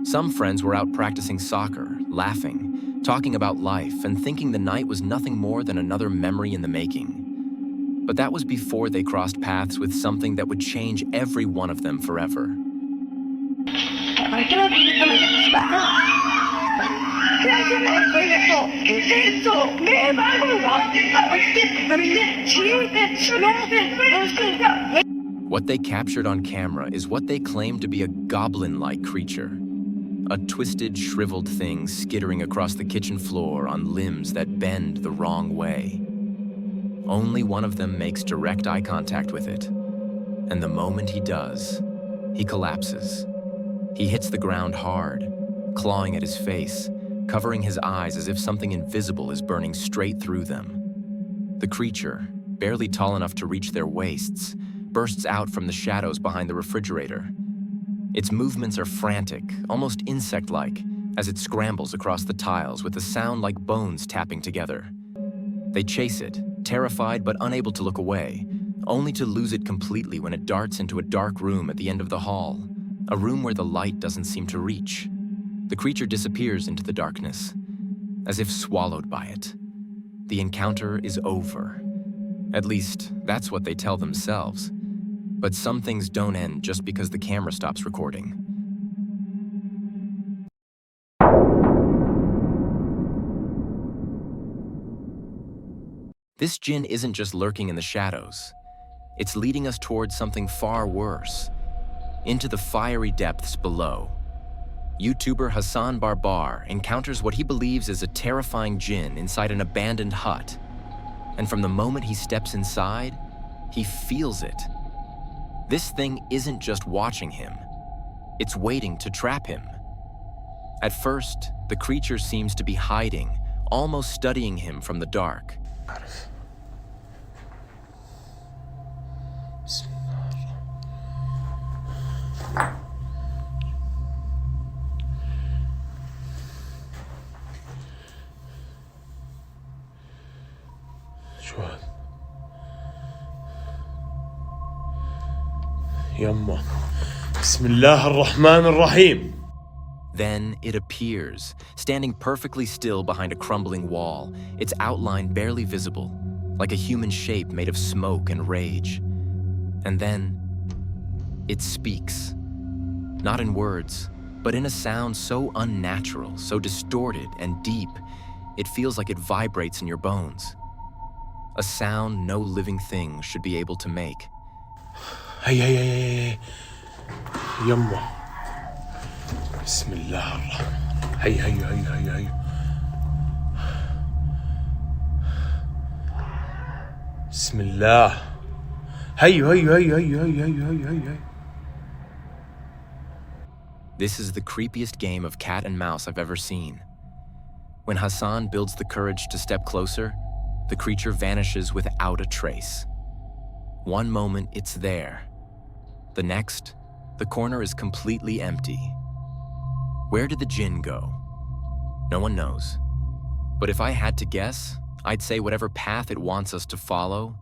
Some friends were out practicing soccer, laughing, talking about life, and thinking the night was nothing more than another memory in the making. But that was before they crossed paths with something that would change every one of them forever. What they captured on camera is what they claimed to be a goblin-like creature. A twisted, shriveled thing skittering across the kitchen floor on limbs that bend the wrong way. Only one of them makes direct eye contact with it. And the moment he does, he collapses. He hits the ground hard, clawing at his face, covering his eyes as if something invisible is burning straight through them. The creature, barely tall enough to reach their waists, bursts out from the shadows behind the refrigerator. Its movements are frantic, almost insect-like, as it scrambles across the tiles with a sound like bones tapping together. They chase it, terrified but unable to look away, only to lose it completely when it darts into a dark room at the end of the hall, a room where the light doesn't seem to reach. The creature disappears into the darkness, as if swallowed by it. The encounter is over. At least, that's what they tell themselves. But some things don't end just because the camera stops recording. This djinn isn't just lurking in the shadows. It's leading us towards something far worse, into the fiery depths below. YouTuber Hassan Barbar encounters what he believes is a terrifying djinn inside an abandoned hut. And from the moment he steps inside, he feels it. This thing isn't just watching him. It's waiting to trap him. At first, the creature seems to be hiding, almost studying him from the dark. شو هذا؟ يما بسم الله الرحمن الرحيم. Then it appears, standing perfectly still behind a crumbling wall, its outline barely visible, like a human shape made of smoke and rage. And then, it speaks. Not in words, but in a sound so unnatural, so distorted and deep, it feels like it vibrates in your bones. A sound no living thing should be able to make. هي يما بسم الله الرحمن هي بسم الله هي. This is the creepiest game of cat and mouse I've ever seen. When Hassan builds the courage to step closer, the creature vanishes without a trace. One moment it's there. The next, the corner is completely empty. Where did the djinn go? No one knows. But if I had to guess, I'd say whatever path it wants us to follow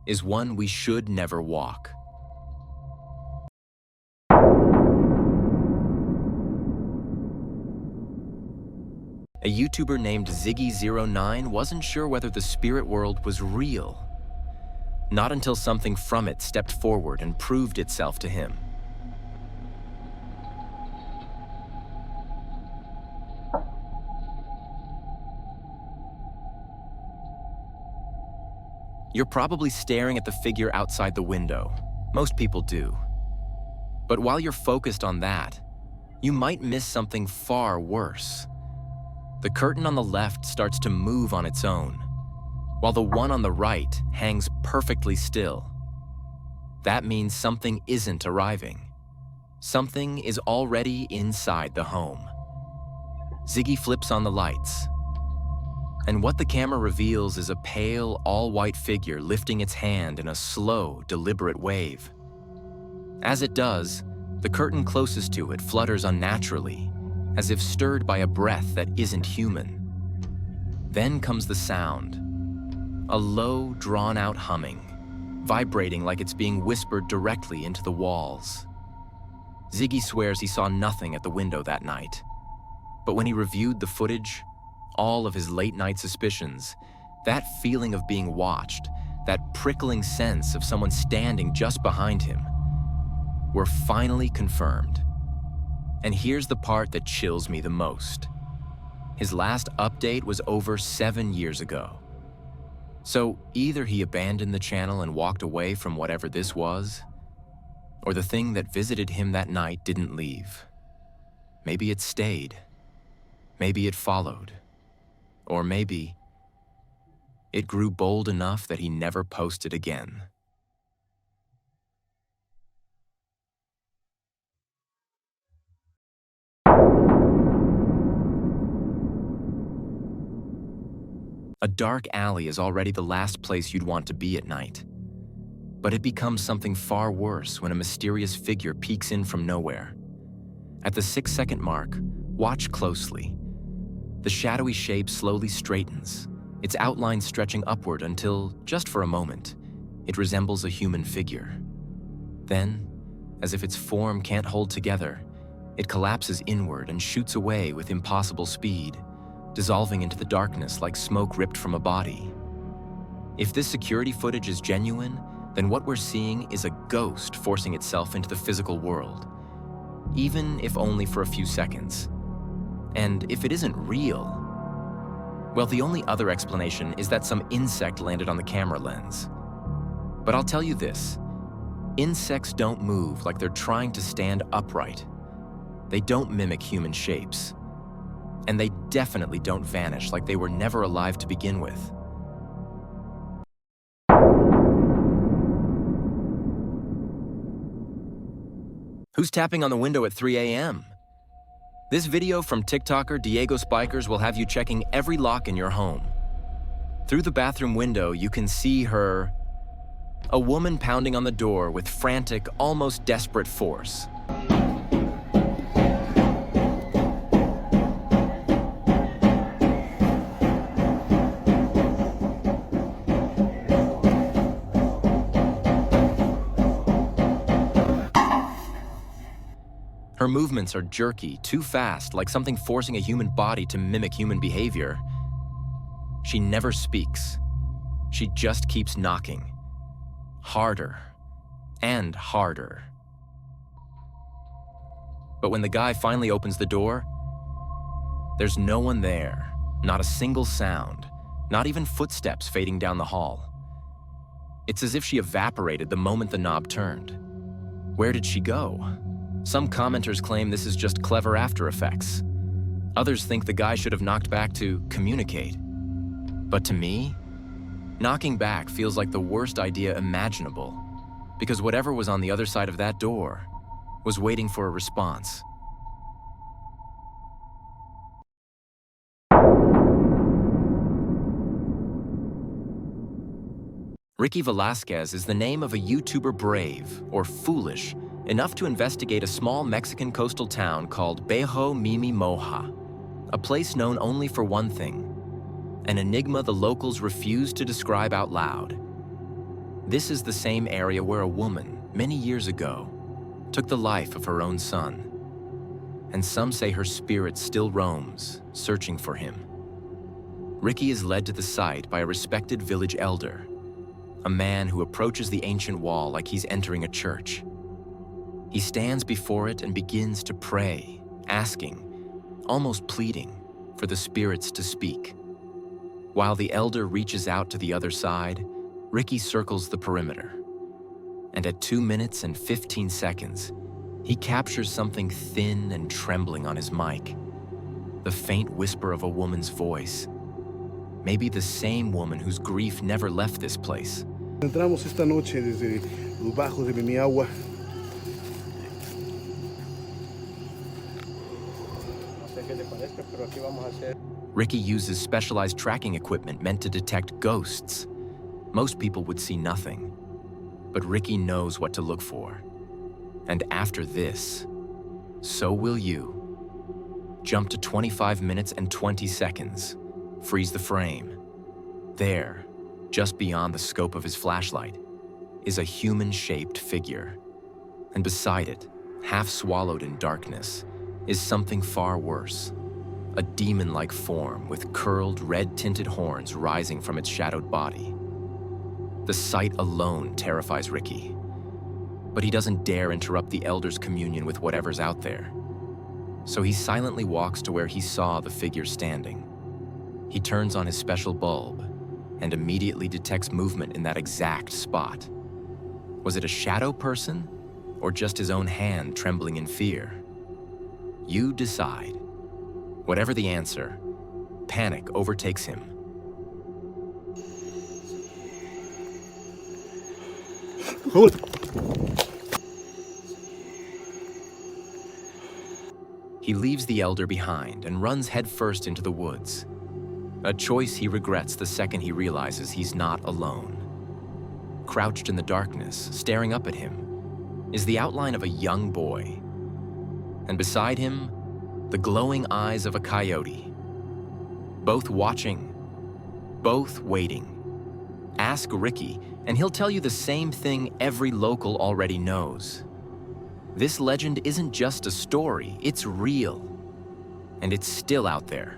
is one we should never walk. A YouTuber named Ziggy09 wasn't sure whether the spirit world was real. Not until something from it stepped forward and proved itself to him. You're probably staring at the figure outside the window. Most people do. But while you're focused on that, you might miss something far worse. The curtain on the left starts to move on its own, while the one on the right hangs perfectly still. That means something isn't arriving. something is already inside the home. Ziggy flips on the lights, and what the camera reveals is a pale, all-white figure lifting its hand in a slow, deliberate wave. As it does, the curtain closest to it flutters unnaturally, as if stirred by a breath that isn't human. Then comes the sound, a low, drawn-out humming, vibrating like it's being whispered directly into the walls. Ziggy swears he saw nothing at the window that night, but when he reviewed the footage, all of his late-night suspicions, that feeling of being watched, that prickling sense of someone standing just behind him, were finally confirmed. And here's the part that chills me the most. His last update was over 7 years ago. So either he abandoned the channel and walked away from whatever this was, or the thing that visited him that night didn't leave. Maybe it stayed. Maybe it followed. Or maybe it grew bold enough that he never posted again. A dark alley is already the last place you'd want to be at night. But it becomes something far worse when a mysterious figure peeks in from nowhere. At the 6-second mark, watch closely. The shadowy shape slowly straightens, its outline stretching upward until, just for a moment, it resembles a human figure. Then, as if its form can't hold together, it collapses inward and shoots away with impossible speed, dissolving into the darkness like smoke ripped from a body. If this security footage is genuine, then what we're seeing is a ghost forcing itself into the physical world, even if only for a few seconds. And if it isn't real, well, the only other explanation is that some insect landed on the camera lens. But I'll tell you this, insects don't move like they're trying to stand upright. They don't mimic human shapes. And they definitely don't vanish like they were never alive to begin with. Who's tapping on the window at 3 a.m.? This video from TikToker Diego Spikers will have you checking every lock in your home. Through the bathroom window, you can see her, a woman pounding on the door with frantic, almost desperate force. Her movements are jerky, too fast, like something forcing a human body to mimic human behavior. She never speaks. She just keeps knocking. Harder and harder. But when the guy finally opens the door, there's no one there, not a single sound, not even footsteps fading down the hall. It's as if she evaporated the moment the knob turned. Where did she go? Some commenters claim this is just clever After Effects. Others think the guy should have knocked back to communicate. But to me, knocking back feels like the worst idea imaginable, because whatever was on the other side of that door was waiting for a response. Ricky Velasquez is the name of a YouTuber brave, or foolish, enough to investigate a small Mexican coastal town called Bejo Mimi Moja, a place known only for one thing, an enigma the locals refuse to describe out loud. This is the same area where a woman, many years ago, took the life of her own son. And some say her spirit still roams, searching for him. Ricky is led to the site by a respected village elder, a man who approaches the ancient wall like he's entering a church. He stands before it and begins to pray, asking, almost pleading, for the spirits to speak. While the elder reaches out to the other side, Ricky circles the perimeter. And at 2 minutes and 15 seconds, he captures something thin and trembling on his mic. The faint whisper of a woman's voice. Maybe the same woman whose grief never left this place. Entramos esta noche desde los bajos de mi agua. Ricky uses specialized tracking equipment meant to detect ghosts. Most people would see nothing, but Ricky knows what to look for. And after this, so will you. Jump to 25 minutes and 20 seconds. Freeze the frame. There, just beyond the scope of his flashlight, is a human-shaped figure. And beside it, half swallowed in darkness, is something far worse. A demon-like form with curled, red-tinted horns rising from its shadowed body. The sight alone terrifies Ricky, but he doesn't dare interrupt the Elder's communion with whatever's out there. So he silently walks to where he saw the figure standing. He turns on his special bulb and immediately detects movement in that exact spot. Was it a shadow person or just his own hand trembling in fear? You decide. Whatever the answer, panic overtakes him. He leaves the Elder behind and runs headfirst into the woods. A choice he regrets the second he realizes he's not alone. Crouched in the darkness, staring up at him, is the outline of a young boy. And beside him, the glowing eyes of a coyote. Both watching, both waiting. Ask Ricky, and he'll tell you the same thing every local already knows. This legend isn't just a story, it's real. And it's still out there.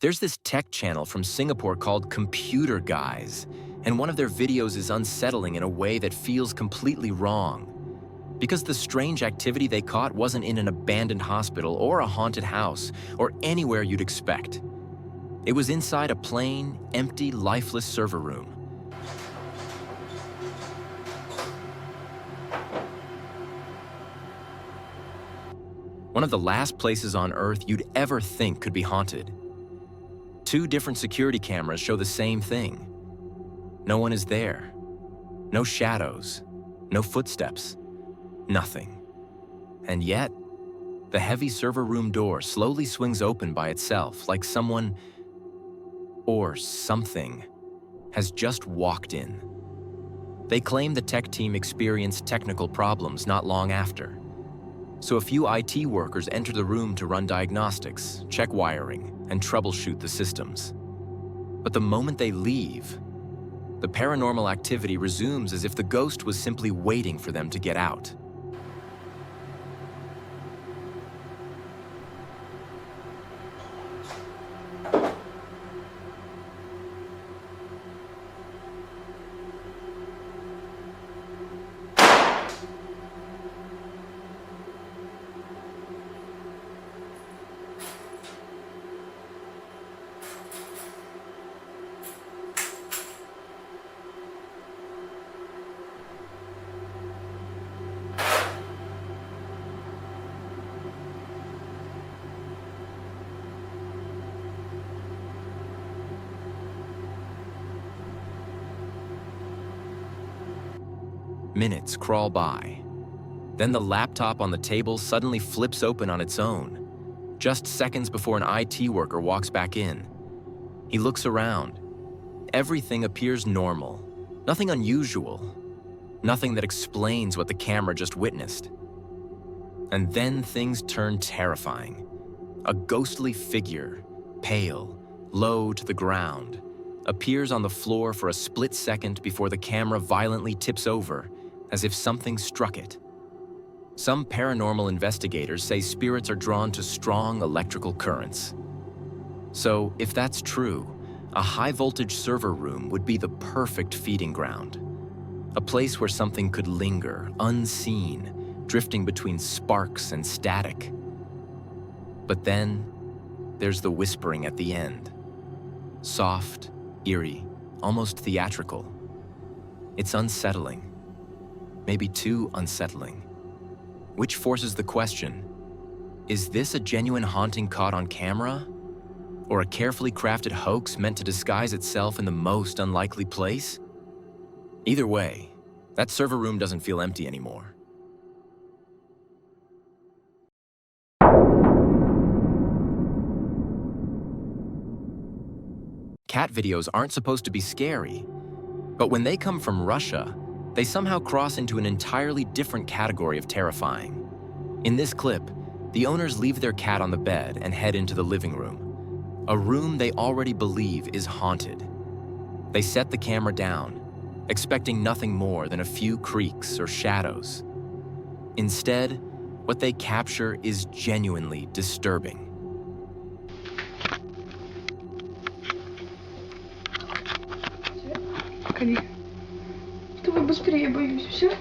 There's this tech channel from Singapore called Computer Guys, and one of their videos is unsettling in a way that feels completely wrong. Because the strange activity they caught wasn't in an abandoned hospital or a haunted house or anywhere you'd expect. It was inside a plain, empty, lifeless server room. One of the last places on Earth you'd ever think could be haunted. 2 different security cameras show the same thing. No one is there. No shadows. No footsteps. Nothing. And yet, the heavy server room door slowly swings open by itself, like someone, or something, has just walked in. They claim the tech team experienced technical problems not long after. So a few IT workers enter the room to run diagnostics, check wiring, and troubleshoot the systems. But the moment they leave, the paranormal activity resumes as if the ghost was simply waiting for them to get out. Minutes crawl by. Then the laptop on the table suddenly flips open on its own, just seconds before an IT worker walks back in. He looks around. Everything appears normal, nothing unusual, nothing that explains what the camera just witnessed. And then things turn terrifying. A ghostly figure, pale, low to the ground, appears on the floor for a split second before the camera violently tips over, as if something struck it. Some paranormal investigators say spirits are drawn to strong electrical currents. So, if that's true, a high-voltage server room would be the perfect feeding ground. A place where something could linger, unseen, drifting between sparks and static. But then, there's the whispering at the end. Soft, eerie, almost theatrical. It's unsettling. Maybe too unsettling. Which forces the question, is this a genuine haunting caught on camera? Or a carefully crafted hoax meant to disguise itself in the most unlikely place? Either way, that server room doesn't feel empty anymore. Cat videos aren't supposed to be scary, but when they come from Russia, they somehow cross into an entirely different category of terrifying. In this clip, the owners leave their cat on the bed and head into the living room, a room they already believe is haunted. They set the camera down, expecting nothing more than a few creaks or shadows. Instead, what they capture is genuinely disturbing. Чтобы быстрее боюсь, все?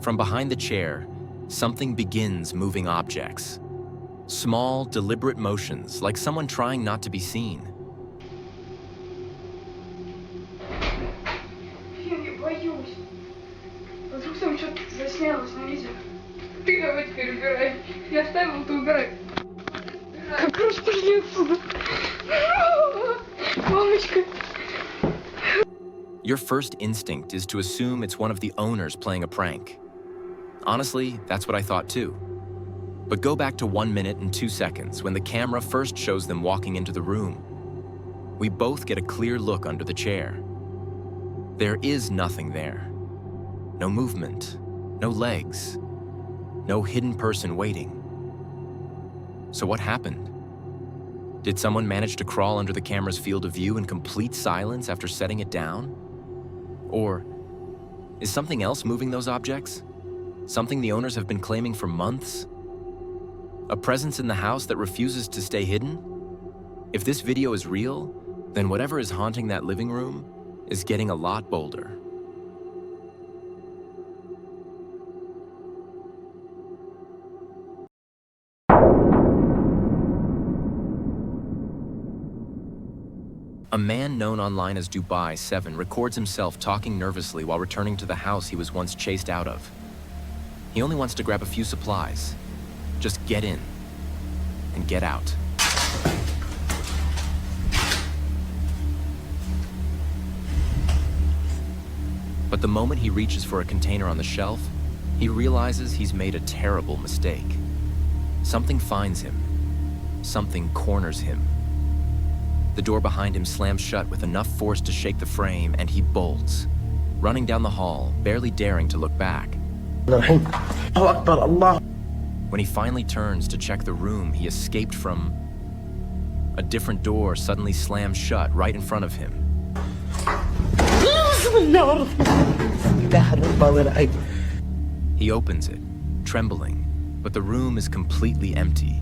From behind the chair, something begins moving objects. Small, deliberate motions, like someone trying not to be seen. Я не боюсь. Вдруг там что-то заснялось на видео. Ты давай теперь убирай. Я оставила, ты убирай. Просто пошли отсюда. Мамочка. Your first instinct is to assume it's one of the owners playing a prank. Honestly, that's what I thought too. But go back to 1 minute and 2 seconds when the camera first shows them walking into the room. We both get a clear look under the chair. There is nothing there. No movement, no legs, no hidden person waiting. So what happened? Did someone manage to crawl under the camera's field of view in complete silence after setting it down? Or is something else moving those objects? Something the owners have been claiming for months? A presence in the house that refuses to stay hidden? If this video is real, then whatever is haunting that living room is getting a lot bolder. A man known online as Dubai7 records himself talking nervously while returning to the house he was once chased out of. He only wants to grab a few supplies. Just get in and get out. But the moment he reaches for a container on the shelf, he realizes he's made a terrible mistake. Something finds him. Something corners him. The door behind him slams shut with enough force to shake the frame, and he bolts, running down the hall, barely daring to look back. When he finally turns to check the room he escaped from, a different door suddenly slams shut right in front of him. He opens it, trembling, but the room is completely empty.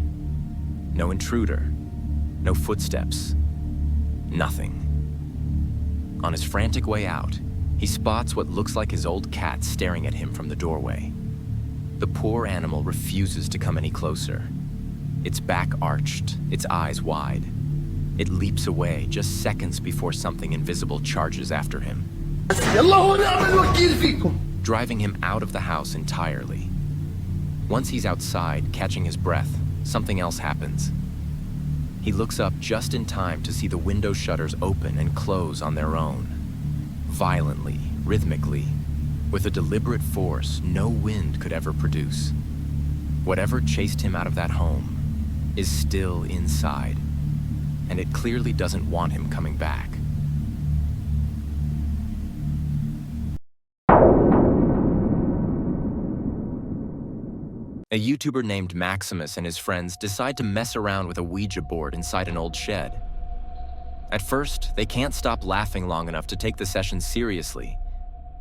No intruder, no footsteps, nothing. On his frantic way out, he spots what looks like his old cat staring at him from the doorway. The poor animal refuses to come any closer. Its back arched, its eyes wide. It leaps away just seconds before something invisible charges after him, driving him out of the house entirely. Once he's outside, catching his breath, something else happens. He looks up just in time to see the window shutters open and close on their own. Violently, rhythmically, with a deliberate force no wind could ever produce. Whatever chased him out of that home is still inside, and it clearly doesn't want him coming back. A YouTuber named Maximus and his friends decide to mess around with a Ouija board inside an old shed. At first, they can't stop laughing long enough to take the session seriously.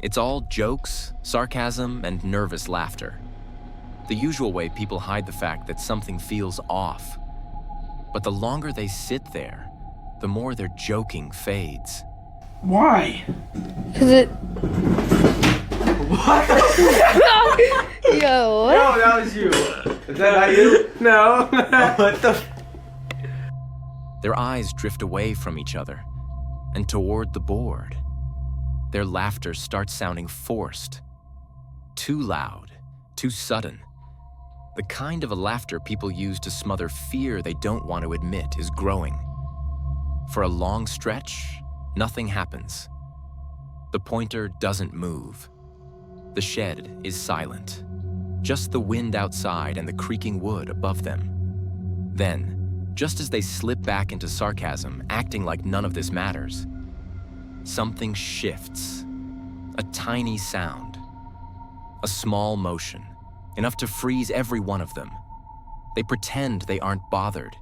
It's all jokes, sarcasm, and nervous laughter. The usual way people hide the fact that something feels off. But the longer they sit there, the more their joking fades. Why? Cause it. What? Yo, what? No, that was you. Is that not you? No. What the? Their eyes drift away from each other and toward the board. Their laughter starts sounding forced, too loud, too sudden. The kind of a laughter people use to smother fear they don't want to admit is growing. For a long stretch, nothing happens. The pointer doesn't move. The shed is silent. Just the wind outside and the creaking wood above them. Then, just as they slip back into sarcasm, acting like none of this matters, something shifts. A tiny sound. A small motion, enough to freeze every one of them. They pretend they aren't bothered.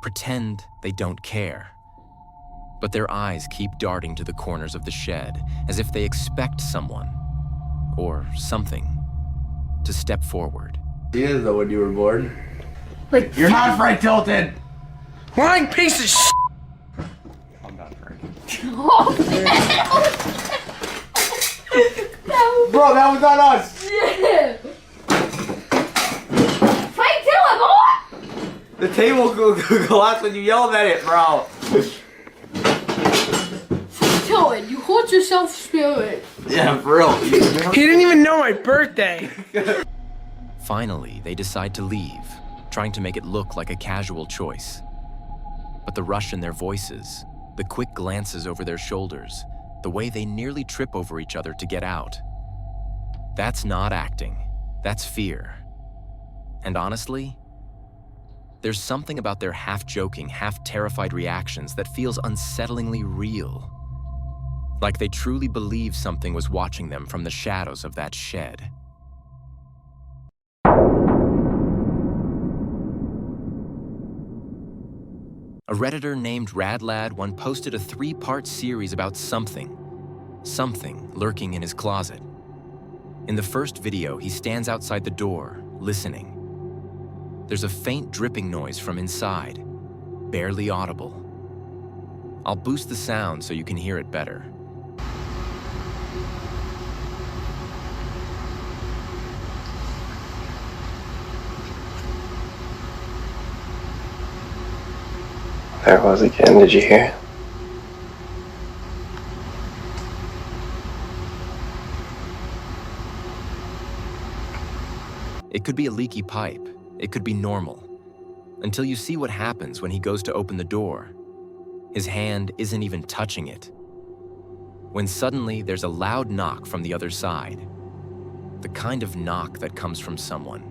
Pretend they don't care. But their eyes keep darting to the corners of the shed, as if they expect someone, or something, to step forward. He is though when you were born. Like, You're not Frank Tilton! Lying piece of shit! I'm not Frank. Bro, that was not us! Yeah. Frank Dillon, boy! The table collapsed when you yelled at it, bro. Dillon, you hold your self-spirit. Yeah, for real. He didn't even know my birthday. Finally, they decide to leave, trying to make it look like a casual choice. But the rush in their voices, the quick glances over their shoulders, the way they nearly trip over each other to get out, that's not acting. That's fear. And honestly, there's something about their half-joking, half-terrified reactions that feels unsettlingly real. Like they truly believe something was watching them from the shadows of that shed. A Redditor named RadLad posted a 3-part series about something lurking in his closet. In the first video, he stands outside the door, listening. There's a faint dripping noise from inside, barely audible. I'll boost the sound so you can hear it better. There it was again, did you hear? It could be a leaky pipe. It could be normal. Until you see what happens when he goes to open the door. His hand isn't even touching it. When suddenly there's a loud knock from the other side. The kind of knock that comes from someone,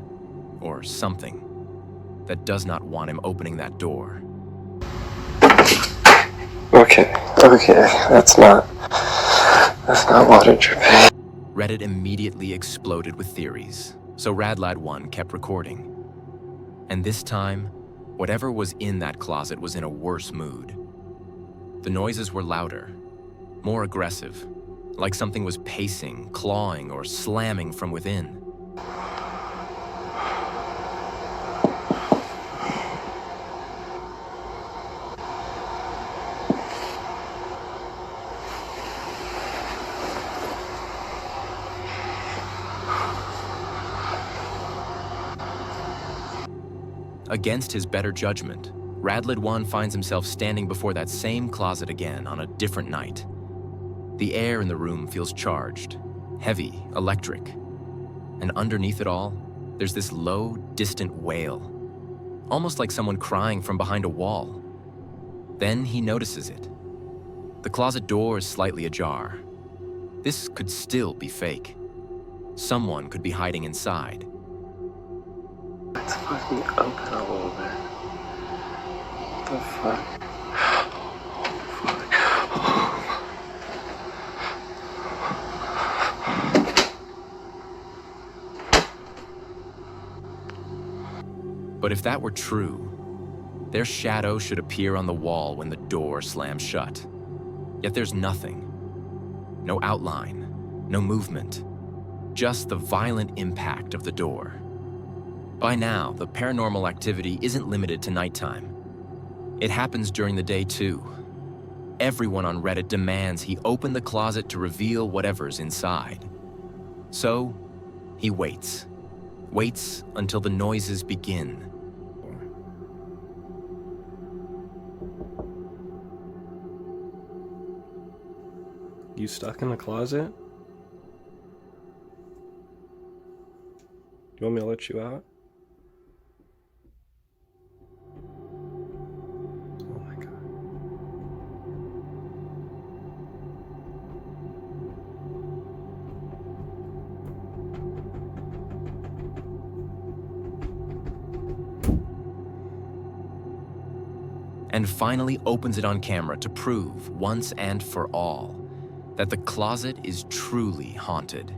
or something, that does not want him opening that door. Okay, that's not water dripping. Reddit immediately exploded with theories, so RadLad1 kept recording. And this time, whatever was in that closet was in a worse mood. The noises were louder, more aggressive, like something was pacing, clawing, or slamming from within. Against his better judgment, RadLad1 finds himself standing before that same closet again on a different night. The air in the room feels charged, heavy, electric. And underneath it all, there's this low, distant wail, almost like someone crying from behind a wall. Then he notices it. The closet door is slightly ajar. This could still be fake. Someone could be hiding inside. It's fucking open a little bit. What the fuck? But if that were true, their shadow should appear on the wall when the door slams shut. Yet there's nothing. No outline, no movement, just the violent impact of the door. By now, the paranormal activity isn't limited to nighttime. It happens during the day too. Everyone on Reddit demands he open the closet to reveal whatever's inside. So, he waits. Waits until the noises begin. You stuck in the closet? You want me to let you out? Oh my god. And finally opens it on camera to prove, once and for all, that the closet is truly haunted.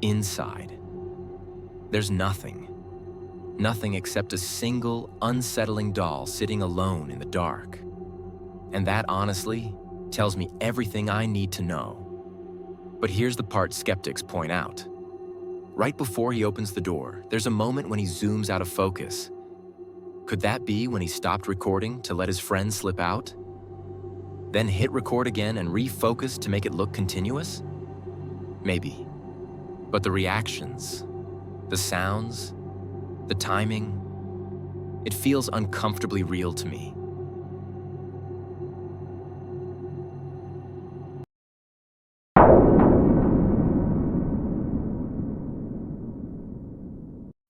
Inside, there's nothing. Nothing except a single, unsettling doll sitting alone in the dark. And that, honestly, tells me everything I need to know. But here's the part skeptics point out. Right before he opens the door, there's a moment when he zooms out of focus. Could that be when he stopped recording to let his friend slip out? Then hit record again and refocus to make it look continuous? Maybe. But the reactions, the sounds, the timing, it feels uncomfortably real to me.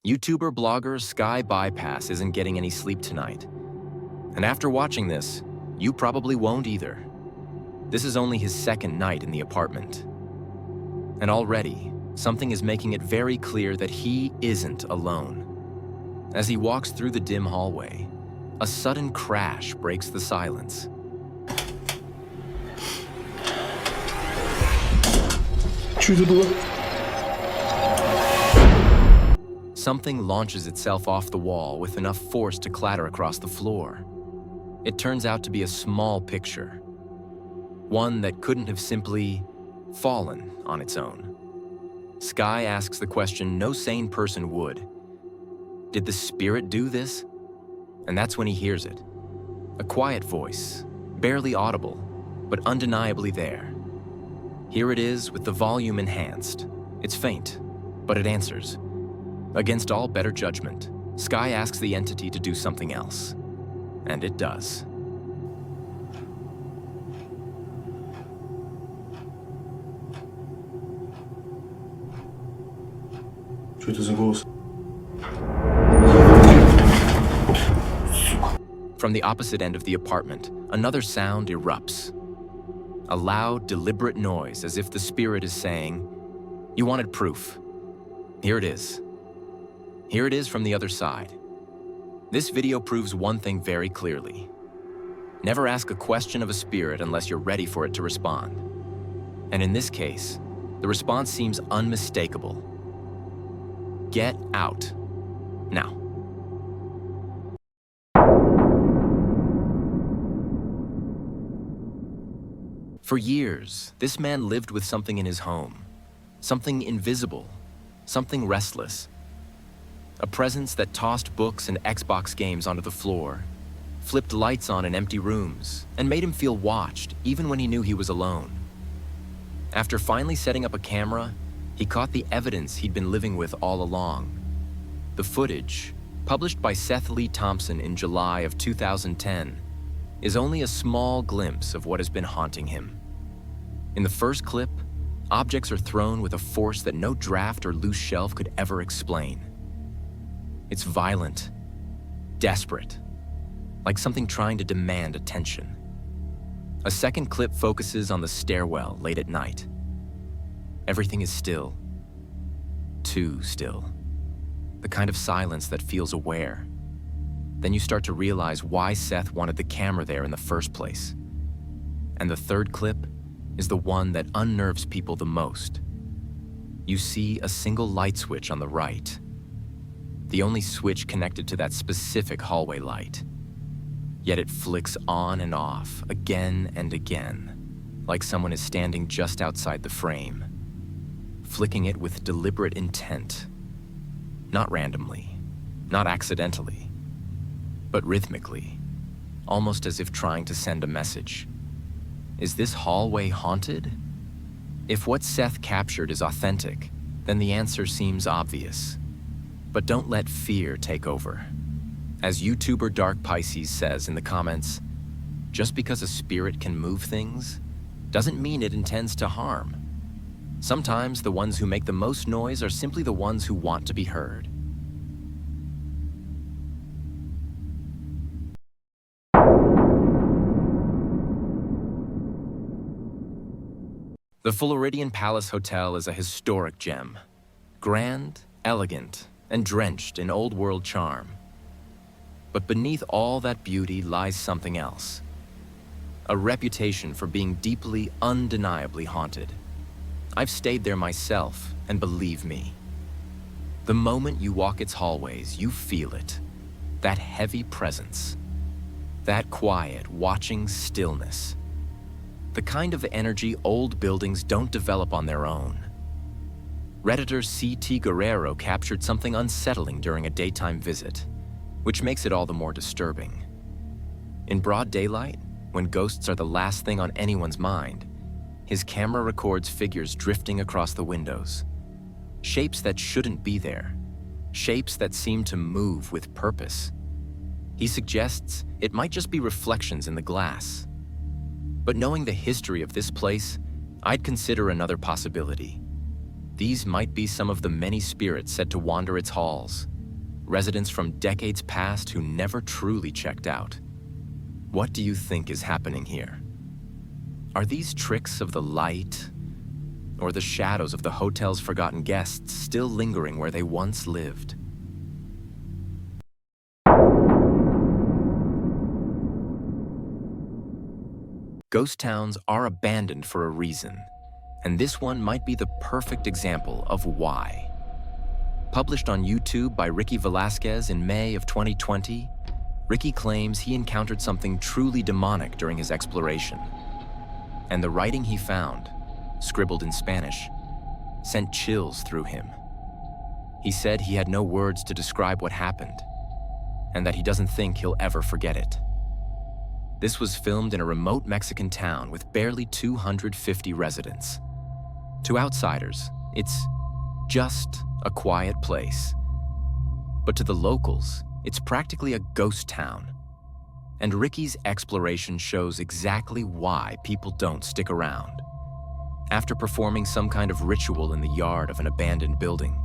YouTuber blogger Sky Bypass isn't getting any sleep tonight. And after watching this, you probably won't either. This is only his second night in the apartment. And already, something is making it very clear that he isn't alone. As he walks through the dim hallway, a sudden crash breaks the silence. Through the door. Something launches itself off the wall with enough force to clatter across the floor. It turns out to be a small picture. One that couldn't have simply fallen on its own. Sky asks the question no sane person would. Did the spirit do this? And that's when he hears it. A quiet voice, barely audible, but undeniably there. Here it is with the volume enhanced. It's faint, but it answers. Against all better judgment, Sky asks the entity to do something else. And it does. Что это за голос? From the opposite end of the apartment, another sound erupts. A loud, deliberate noise as if the spirit is saying, "You wanted proof. Here it is. Here it is from the other side." This video proves one thing very clearly. Never ask a question of a spirit unless you're ready for it to respond. And in this case, the response seems unmistakable. Get out. Now. For years, this man lived with something in his home. Something invisible. Something restless. A presence that tossed books and Xbox games onto the floor, flipped lights on in empty rooms, and made him feel watched even when he knew he was alone. After finally setting up a camera, he caught the evidence he'd been living with all along. The footage, published by Seth Lee Thompson in July of 2010, is only a small glimpse of what has been haunting him. In the first clip, objects are thrown with a force that no draft or loose shelf could ever explain. It's violent, desperate, like something trying to demand attention. A second clip focuses on the stairwell late at night. Everything is still, too still. The kind of silence that feels aware. Then you start to realize why Seth wanted the camera there in the first place. And the third clip is the one that unnerves people the most. You see a single light switch on the right. The only switch connected to that specific hallway light. Yet it flicks on and off, again and again, like someone is standing just outside the frame, flicking it with deliberate intent. Not randomly, not accidentally, but rhythmically, almost as if trying to send a message. Is this hallway haunted? If what Seth captured is authentic, then the answer seems obvious. But don't let fear take over. As YouTuber Dark Pisces says in the comments, just because a spirit can move things doesn't mean it intends to harm. Sometimes the ones who make the most noise are simply the ones who want to be heard. The Floridian Palace Hotel is a historic gem. Grand, elegant, and drenched in old-world charm. But beneath all that beauty lies something else. A reputation for being deeply, undeniably haunted. I've stayed there myself, and believe me, the moment you walk its hallways, you feel it. That heavy presence. That quiet, watching stillness. The kind of energy old buildings don't develop on their own. Redditor ctguerrero captured something unsettling during a daytime visit, which makes it all the more disturbing. In broad daylight, when ghosts are the last thing on anyone's mind, his camera records figures drifting across the windows. Shapes that shouldn't be there. Shapes that seem to move with purpose. He suggests it might just be reflections in the glass. But knowing the history of this place, I'd consider another possibility. These might be some of the many spirits said to wander its halls. Residents from decades past who never truly checked out. What do you think is happening here? Are these tricks of the light, or the shadows of the hotel's forgotten guests still lingering where they once lived? Ghost towns are abandoned for a reason, and this one might be the perfect example of why. Published on YouTube by Ricky Velasquez in May of 2020, Ricky claims he encountered something truly demonic during his exploration. And the writing he found, scribbled in Spanish, sent chills through him. He said he had no words to describe what happened, and that he doesn't think he'll ever forget it. This was filmed in a remote Mexican town with barely 250 residents. To outsiders, it's just a quiet place. But to the locals, it's practically a ghost town. And Ricky's exploration shows exactly why people don't stick around. After performing some kind of ritual in the yard of an abandoned building,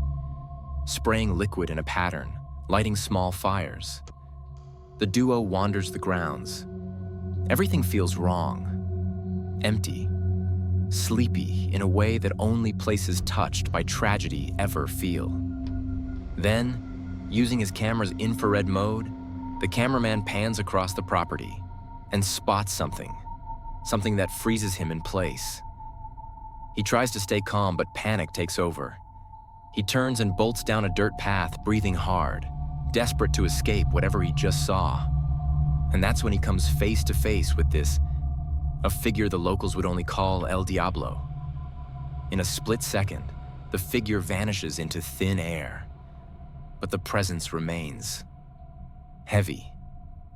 spraying liquid in a pattern, lighting small fires, the duo wanders the grounds. Everything feels wrong, empty, sleepy in a way that only places touched by tragedy ever feel. Then, using his camera's infrared mode, the cameraman pans across the property and spots something that freezes him in place. He tries to stay calm, but panic takes over. He turns and bolts down a dirt path, breathing hard, desperate to escape whatever he just saw. And that's when he comes face to face with a figure the locals would only call El Diablo. In a split second, the figure vanishes into thin air, but the presence remains. Heavy,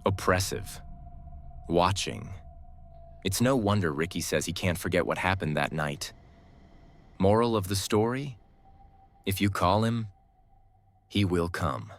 oppressive, watching. It's no wonder Ricky says he can't forget what happened that night. Moral of the story? If you call him, he will come.